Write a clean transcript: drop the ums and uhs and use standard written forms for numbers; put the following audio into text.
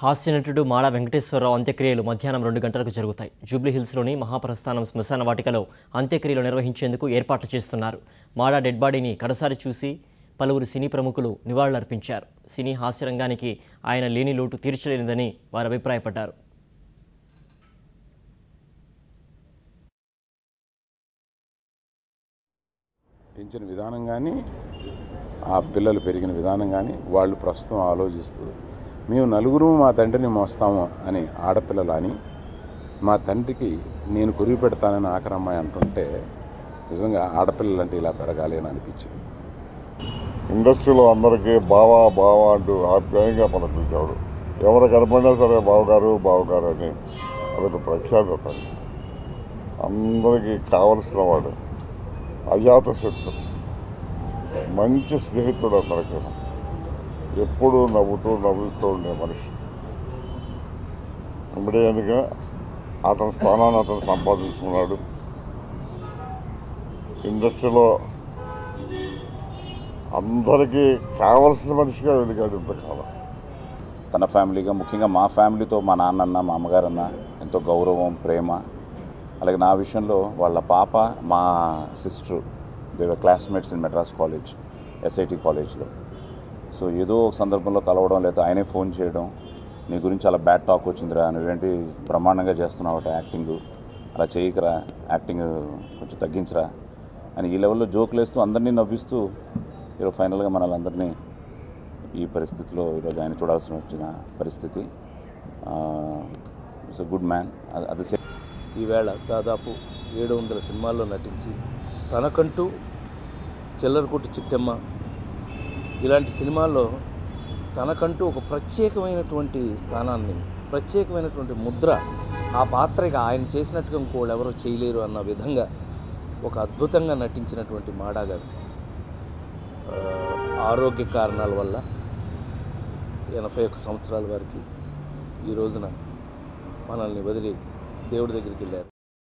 హాస్యనటుడు మాడ వెంకటేశ్వరరావు అంత్యక్రియలు మధ్యాహ్నం 2 గంటలకు జరుగుతాయి. జూబ్లీహిల్స్లోని మహాప్రస్థానం శ్మశాన వాటికలో అంత్యక్రియలు నిర్వహించేందుకు ఏర్పాట్లు చేస్తున్నారు. మాడ డెడ్ బాడీని కడసారి చూసి పలువురు సినీ ప్రముఖులు నివాళులర్పించారు. సినీ హాస్యరంగానికి ఆయన లేని లోటు తీర్చలేనిదని వారు అభిప్రాయపడ్డారు. పెంచిన విధానం కానీ, ఆ పిల్లలు పెరిగిన విధానం కానీ వాళ్ళు ప్రస్తుతం ఆలోచిస్తూ మేము నలుగురు మా తండ్రిని మోస్తాము అని ఆడపిల్లలు అని మా తండ్రికి నేను కొరివి పెడతానని ఆఖరమ్మాయి అంటుంటే నిజంగా ఆడపిల్లలు అంటే ఇలా పెరగాలి అని అనిపించింది. ఇండస్ట్రీలో అందరికీ బావా బావా అంటూ ఆప్యాయంగా పలకరించాడు. ఎవరు కనపడినా సరే బావగారు అని అదొక ప్రఖ్యాత. అందరికీ కావలసిన వాడు, అజాత శత్రు, మంచి స్నేహితుడు. అతనికి ఎప్పుడూ నవ్వుతూ ఉండే మనిషి. ఇమ్మీడియట్గా అతని స్థానాన్ని అతను సంపాదించుకున్నాడు. ఇండస్ట్రీలో అందరికీ కావలసిన మనిషిగా వెలిగాడు ఇంతకాలం. తన ఫ్యామిలీగా, ముఖ్యంగా మా ఫ్యామిలీతో మా నాన్నన్న మా అమ్మగారన్న ఎంతో గౌరవం, ప్రేమ. అలాగే నా విషయంలో వాళ్ళ పాప, మా sister, they were classmates in Madras college, SIT కాలేజ్లో. సో ఏదో ఒక సందర్భంలో కలవడం, లేదా ఆయనే ఫోన్ చేయడం, నీ గురించి చాలా బ్యాడ్ టాక్ వచ్చిందిరా, నువ్వేంటి బ్రహ్మాండంగా చేస్తున్నావు యాక్టింగ్, అలా చేయకరా, యాక్టింగ్ కొంచెం తగ్గించరా అని ఈ లెవెల్లో జోకులు వేస్తూ అందరినీ నవ్విస్తూ ఈరోజు ఫైనల్గా మనల్ని అందరినీ ఈ పరిస్థితిలో ఈరోజు ఆయన చూడాల్సిన వచ్చిన పరిస్థితి. It's a good man. అది ఈవేళ దాదాపు 700 సినిమాల్లో నటించి తనకంటూ చిల్లరకొట్టు చిట్టమ్మ ఇలాంటి సినిమాల్లో తనకంటూ ఒక ప్రత్యేకమైనటువంటి స్థానాన్ని, ప్రత్యేకమైనటువంటి ముద్ర, ఆ పాత్రగా ఆయన చేసినట్టుగా ఇంకోళ్ళు ఎవరో చేయలేరు అన్న విధంగా ఒక అద్భుతంగా నటించినటువంటి మాడా గారు ఆరోగ్య కారణాల వల్ల 81 సంవత్సరాల వారికి ఈ రోజున మనల్ని వదిలి దేవుడి దగ్గరికి వెళ్ళారు.